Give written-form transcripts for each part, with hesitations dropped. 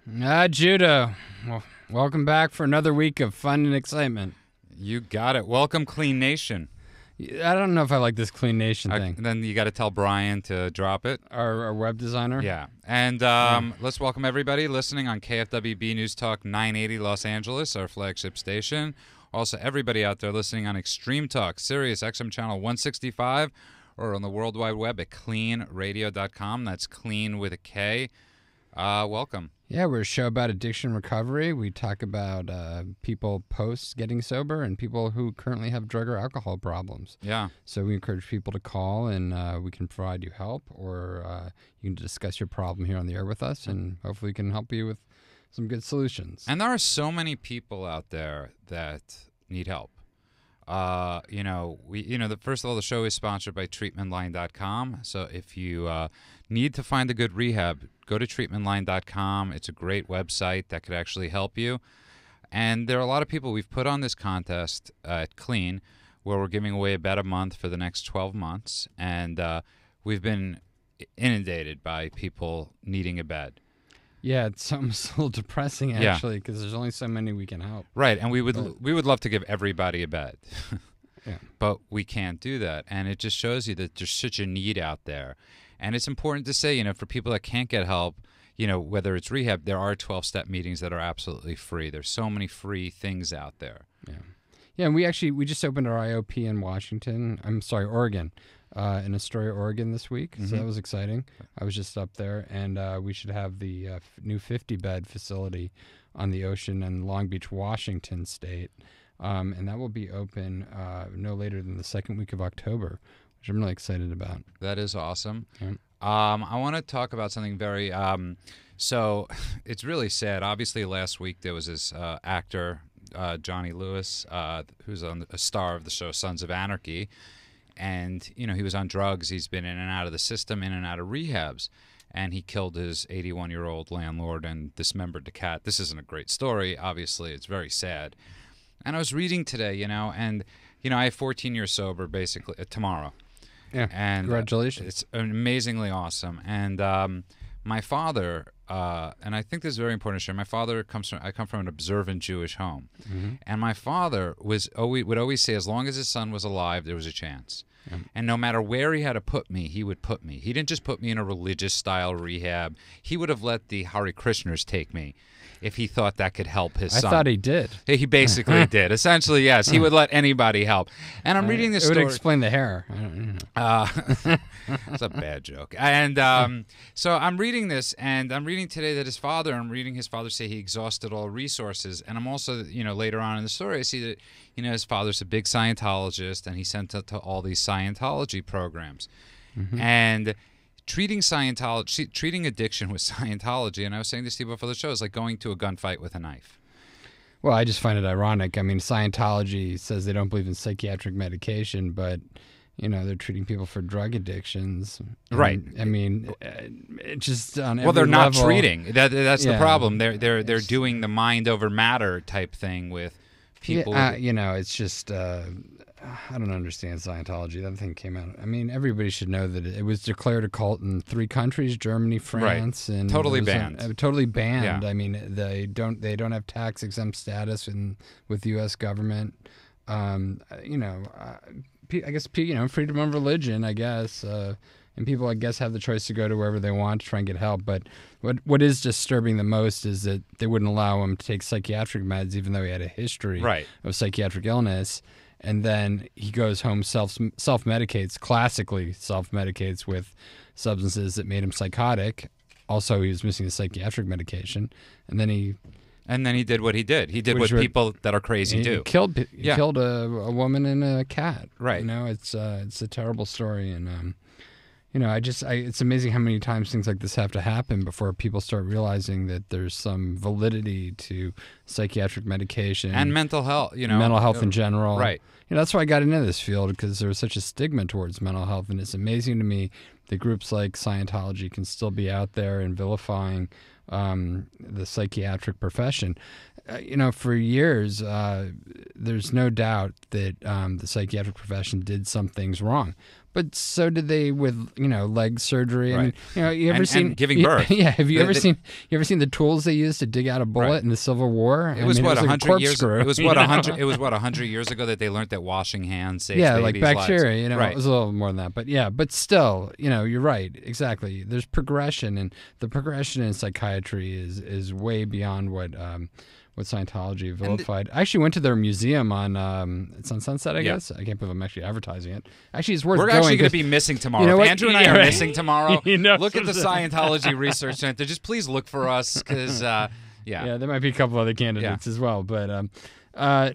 Judo. Well, welcome back for another week of fun and excitement. You got it. Welcome, KLEAN Nation. I don't know if I like this KLEAN Nation thing. Then you got to tell Brian to drop it. Our web designer? Yeah. And let's welcome everybody listening on KFWB News Talk 980 Los Angeles, our flagship station. Also, everybody out there listening on Extreme Talk, Sirius XM Channel 165, or on the World Wide Web at KLEANradio.com. That's KLEAN with a K. Welcome. Yeah, we're a show about addiction recovery. We talk about people post getting sober and people who currently have drug or alcohol problems. Yeah. So we encourage people to call, and we can provide you help, or you can discuss your problem here on the air with us, and hopefully we can help you with some good solutions. And there are so many people out there that need help. First of all, the show is sponsored by treatmentline.com. So if you need to find a good rehab, go to treatmentline.com. It's a great website that could actually help you. And there are a lot of people we've put on this contest at KLEAN where we're giving away a bed a month for the next 12 months. And we've been inundated by people needing a bed. Yeah, it's something a little depressing, actually, because there's only so many we can help. Right, and we would love to give everybody a bed. Yeah. But we can't do that, and it just shows you that there's such a need out there. And it's important to say, for people that can't get help, whether it's rehab, there are 12-step meetings that are absolutely free. There's so many free things out there. Yeah. Yeah, and we just opened our IOP in Oregon. In Astoria, Oregon this week, so that was exciting. I was just up there, and we should have the new 50-bed facility on the ocean in Long Beach, Washington State, and that will be open no later than the second week of October, which I'm really excited about. That is awesome. Yeah. I want to talk about something very so it's really sad. Obviously, last week there was this actor, Johnny Lewis, who's a star of the show Sons of Anarchy. And, he was on drugs. He's been in and out of the system, in and out of rehabs. And he killed his 81-year-old landlord and dismembered the cat. This isn't a great story. Obviously, it's very sad. And I was reading today, and, I have 14 years sober, basically, tomorrow. Yeah, and congratulations. It's amazingly awesome. And my father, and I think this is very important to share, I come from an observant Jewish home. Mm-hmm. And my father would always say, as long as his son was alive, there was a chance. Yeah. And no matter where he had to put me, he would put me. He didn't just put me in a religious-style rehab. He would have let the Hare Krishners take me if he thought that could help his son. I thought he did. He basically did. Essentially, yes. He would let anybody help. And I'm reading this story. It would explain the hair. That's a bad joke. And so I'm reading this, and I'm reading today that I'm reading his father say he exhausted all resources. And I'm also, later on in the story, I see that, his father's a big Scientologist, and he sent it to all these Scientology programs. Mm-hmm. And treating addiction with Scientology, and I was saying this to you before the show, is like going to a gunfight with a knife. Well, I just find it ironic. I mean, Scientology says they don't believe in psychiatric medication, but they're treating people for drug addictions. Right. I mean, it just on every well, they're not level, treating. That's the problem. They're doing the mind over matter type thing with people. Yeah, it's just I don't understand Scientology. That thing came out. I mean, everybody should know that it was declared a cult in 3 countries: Germany, France, and totally banned. Totally banned. Yeah. I mean, they don't have tax exempt status with the U.S. government. I guess freedom of religion. I guess. And people, I guess, have the choice to go to wherever they want to try and get help. But what is disturbing the most is that they wouldn't allow him to take psychiatric meds, even though he had a history of psychiatric illness. And then he goes home, self-medicates, classically self-medicates with substances that made him psychotic. Also, he was missing the psychiatric medication. And then he did what he did. He did what people that are crazy do. He killed a woman and a cat. Right. It's a terrible story. And, it's amazing how many times things like this have to happen before people start realizing that there's some validity to psychiatric medication. And mental health, mental health in general. Right. That's why I got into this field, because there was such a stigma towards mental health. And it's amazing to me that groups like Scientology can still be out there and vilifying the psychiatric profession. For years, there's no doubt that the psychiatric profession did some things wrong. But so did they with leg surgery. Right. And you ever seen and giving birth? Yeah. Have you ever seen the tools they used to dig out a bullet in the Civil War? It was what 100 years. It was what 100. It It was what 100 years ago that they learned that washing hands saves like babies' bacteria. lives. Right. It was a little more than that. But yeah, but still, you're right. Exactly. There's progression, and the progression in psychiatry is way beyond what Scientology vilified. I actually went to their museum on it's on Sunset, I guess. I can't believe I'm actually advertising it. Actually, it's worth going. We're actually going to be missing tomorrow. You know If what? Andrew and I are missing tomorrow, look at the something. Scientology Research Center. Just please look for us because, yeah, there might be a couple other candidates as well. But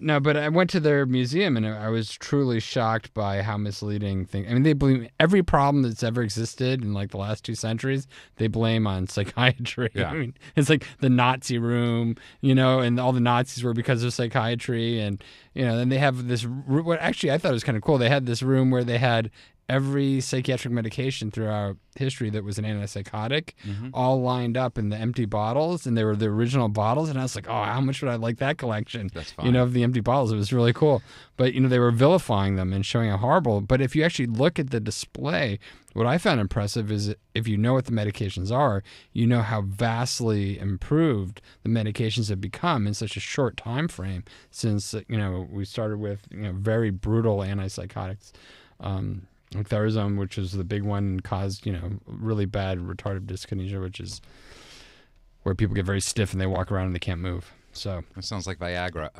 no, but I went to their museum and I was truly shocked by how misleading things. I mean, they blame every problem that's ever existed in like the last 2 centuries. They blame on psychiatry. Yeah. I mean, it's like the Nazi room, and all the Nazis were because of psychiatry, and then they have this. What actually I thought was kind of cool. They had this room where they had every psychiatric medication throughout history that was an antipsychotic all lined up in the empty bottles, and they were the original bottles, and I was like, oh, how much would I like that collection? That's fine. Of the empty bottles. It was really cool. But they were vilifying them and showing how horrible. But if you actually look at the display, what I found impressive is if you know what the medications are, you know how vastly improved the medications have become in such a short time frame since we started with very brutal antipsychotics. Therazone, which was the big one, caused really bad retardative dyskinesia, which is where people get very stiff and they walk around and they can't move. So that sounds like Viagra.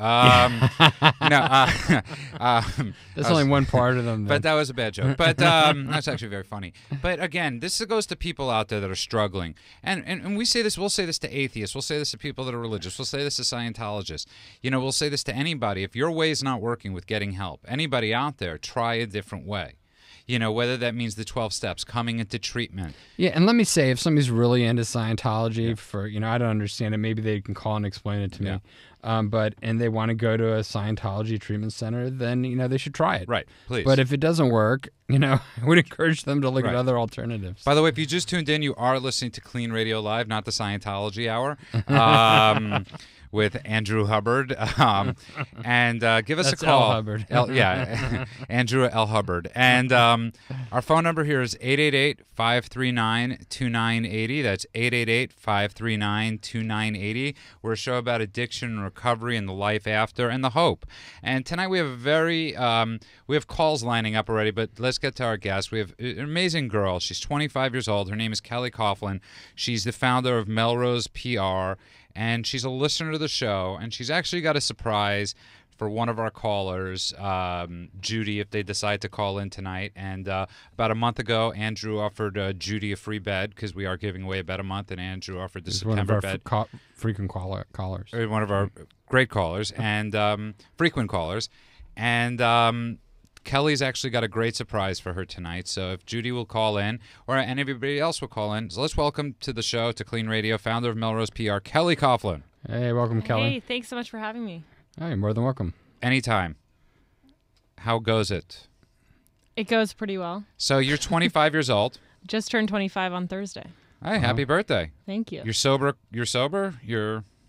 That's only one part of them. But that was a bad joke. But that's actually very funny. But again, this goes to people out there that are struggling. And we say this, we'll say this to atheists. We'll say this to people that are religious. We'll say this to Scientologists. We'll say this to anybody. If your way is not working with getting help, anybody out there, try a different way. Whether that means the 12 steps, coming into treatment. Yeah, and let me say, if somebody's really into Scientology, I don't understand it, maybe they can call and explain it to me. And they want to go to a Scientology treatment center, then, they should try it. Right, please. But if it doesn't work, I would encourage them to look at other alternatives. By the way, if you just tuned in, you are listening to KLEAN Radio Live, not the Scientology Hour. With Andrew Hubbard, and give us a call. L. Hubbard. Andrew L. Hubbard. And our phone number here is 888-539-2980. That's 888-539-2980. We're a show about addiction and recovery and the life after and the hope. And tonight we have we have calls lining up already, but let's get to our guest. We have an amazing girl. She's 25 years old. Her name is Kelley Coughlan. She's the founder of Melrose PR. And she's a listener to the show, and she's actually got a surprise for one of our callers, Judy, if they decide to call in tonight. And about a month ago, Andrew offered Judy a free bed because we are giving away a bed a month, and Andrew offered the September bed. One of our frequent callers. One of our great callers and frequent callers. And Kelley's actually got a great surprise for her tonight. So if Judy will call in, or anybody else will call in, so let's welcome to the show, to KLEAN Radio, founder of Melrose PR, Kelley Coughlan. Hey, welcome, Kelley. Hey, thanks so much for having me. Oh, you're more than welcome. Anytime. How goes it? It goes pretty well. So you're 25 years old. Just turned 25 on Thursday. Hey, happy birthday. Thank you. You're sober? You're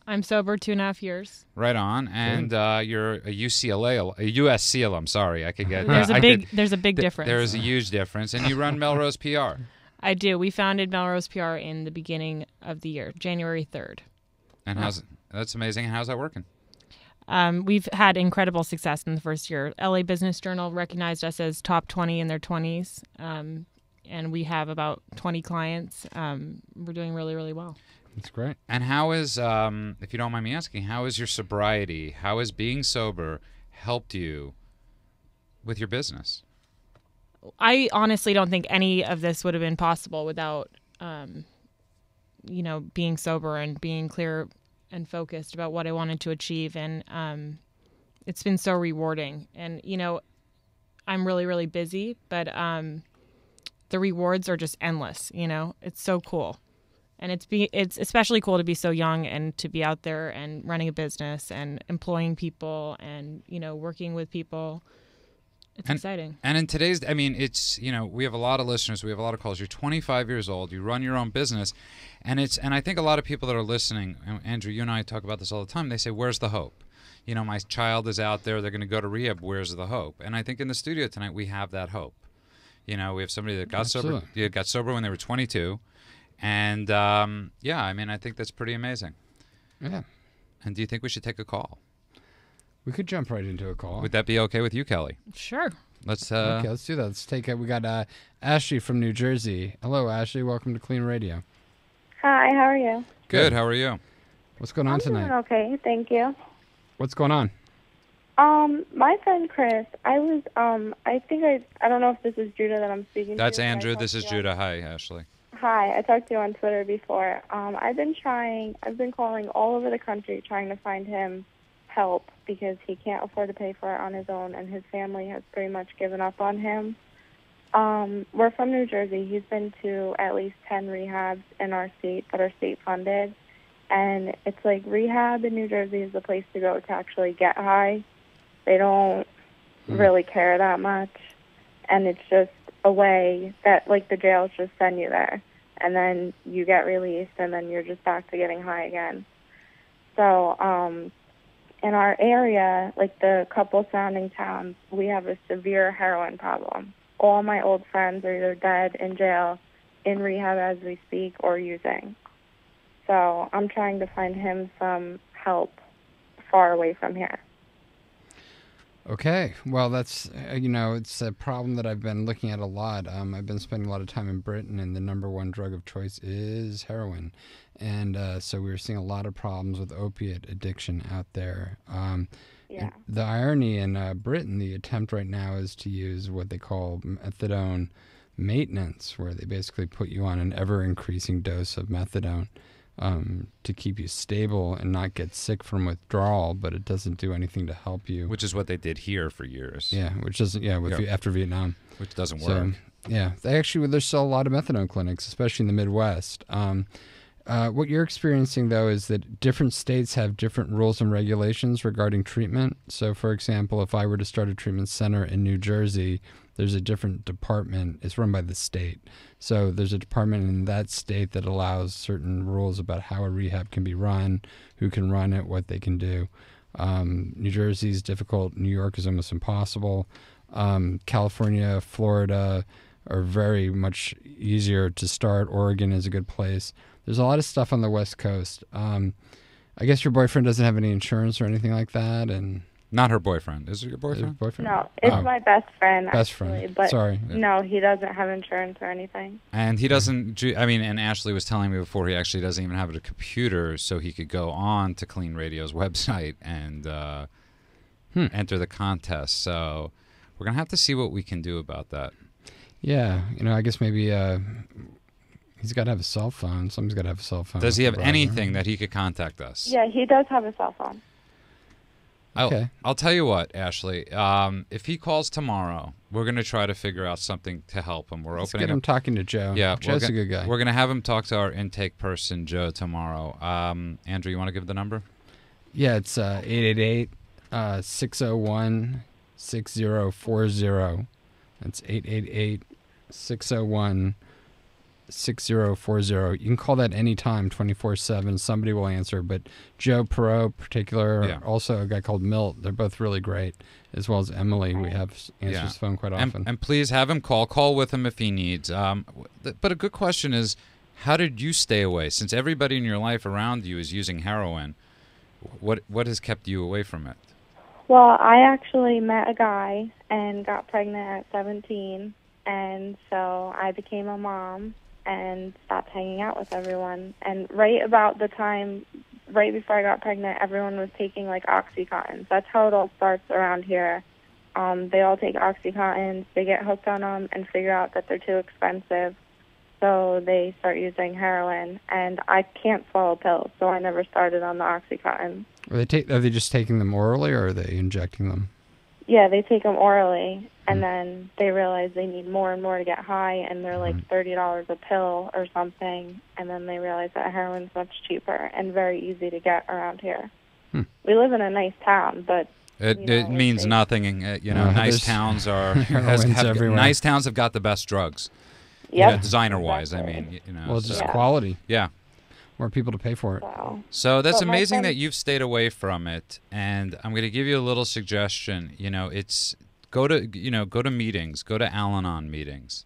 I'm sober 2.5 years. right on. And you're a USC alum. Sorry, I could get There's a big difference. There is a huge difference. And you run Melrose PR. I do. We founded Melrose PR in the beginning of the year, January 3rd. And that's amazing. How's that working? We've had incredible success in the first year. LA Business Journal recognized us as top 20 in their 20s. And we have about 20 clients. We're doing really, really well. That's great. And how is, if you don't mind me asking, how is your sobriety, how has being sober helped you with your business? I honestly don't think any of this would have been possible without, being sober and being clear and focused about what I wanted to achieve. And it's been so rewarding. And, I'm really, really busy, but the rewards are just endless. It's so cool. And it's especially cool to be so young and to be out there and running a business and employing people and, working with people. It's exciting. And in today's, it's, we have a lot of listeners, we have a lot of calls. You're 25 years old, you run your own business, and I think a lot of people that are listening, Andrew, you and I talk about this all the time, they say, where's the hope? My child is out there, they're going to go to rehab, where's the hope? And I think in the studio tonight we have that hope. You know, we have somebody that got Absolutely. got sober when they were 22, and yeah, I mean, I think that's pretty amazing. Yeah. And do you think we should take a call? We could jump right into a call. Would that be okay with you, Kelley? Sure. Let's. Okay, let's do that. Let's take it. We got Ashley from New Jersey. Hello, Ashley. Welcome to KLEAN Radio. Hi, how are you? Good. How are you? What's going on I'm tonight? doing okay, thank you. What's going on? My friend Chris, I don't know if this is Judah that I'm speaking That's to. Andrew. This is Judah. Hi, Ashley. Hi, I talked to you on Twitter before. I've been calling all over the country trying to find him help because he can't afford to pay for it on his own, and his family has pretty much given up on him. We're from New Jersey. He's been to at least 10 rehabs in our state that are state funded, and it's like rehab in New Jersey is the place to go to actually get high. They don't really care that much, and it's just a way that, like, the jails just send you there, and then you get released, and then you're just back to getting high again. So, in our area, like the couple surrounding towns, we have a severe heroin problem. All my old friends are either dead, in jail, in rehab as we speak, or using. So I'm trying to find him some help far away from here. Okay. Well, that's, it's a problem that I've been looking at a lot. I've been spending a lot of time in Britain, and the number one drug of choice is heroin. And so we're seeing a lot of problems with opiate addiction out there. Yeah. The irony in Britain, the attempt right now is to use what they call methadone maintenance, where they basically put you on an ever-increasing dose of methadone to keep you stable and not get sick from withdrawal, but it doesn't do anything to help you. Which is what they did here for years. Yeah, which doesn't. Yeah, after Vietnam, which doesn't work. Yeah, there's still a lot of methadone clinics, especially in the Midwest. What you're experiencing, though, is that different states have different rules and regulations regarding treatment. So, for example, if I were to start a treatment center in New Jersey, there's a different department. It's run by the state. So there's a department in that state that allows certain rules about how a rehab can be run, who can run it, what they can do. New Jersey is difficult. New York is almost impossible. California, Florida are very much easier to start. Oregon is a good place. There's a lot of stuff on the West Coast. I guess your boyfriend doesn't have any insurance or anything like that, and not her boyfriend. Is it your boyfriend? No, it's my best friend. Best actually, friend. But sorry. No, he doesn't have insurance or anything. And he doesn't. I mean, and Ashley was telling me before, he actually doesn't even have a computer, so he could go on to KLEAN Radio's website and enter the contest. So we're gonna have to see what we can do about that. Yeah, I guess maybe he's got to have a cell phone. Someone's got to have a cell phone. Does he have anything that he could contact us? Yeah, he does have a cell phone. Okay. I'll tell you what, Ashley. If he calls tomorrow, we're going to try to figure out something to help him. Let's get him talking to Joe. Yeah, Joe's a good guy. We're going to have him talk to our intake person, Joe, tomorrow. Andrew, you want to give the number? Yeah, it's 888-601-6040. That's 888-601-6040. You can call that anytime, 24/7. Somebody will answer. But Joe Perot, particular, also a guy called Milt. They're both really great, as well as Emily. We have answers the phone quite often. And please have him call with him if he needs. But a good question is, how did you stay away? Since everybody in your life around you is using heroin, what has kept you away from it? Well, I actually met a guy and got pregnant at 17, and so I became a mom and stopped hanging out with everyone. And right about the time, right before I got pregnant, everyone was taking, like, Oxycontins. That's how it all starts around here. They all take Oxycontins, they get hooked on them and figure out that they're too expensive, so they start using heroin. And I can't swallow pills, so I never started on the Oxycontin. Are they just taking them orally, or are they injecting them? Yeah, they take them orally, and then they realize they need more and more to get high, and they're like $30 a pill or something, and then they realize that heroin's much cheaper and very easy to get around here. We live in a nice town, but it means nothing. Nice towns are nice towns have got the best drugs. Yeah, designer-wise, exactly. I mean, Well, just quality. Yeah. More people to pay for it. So that's amazing that you've stayed away from it. And I'm going to give you a little suggestion. It's go to meetings, go to Al-Anon meetings.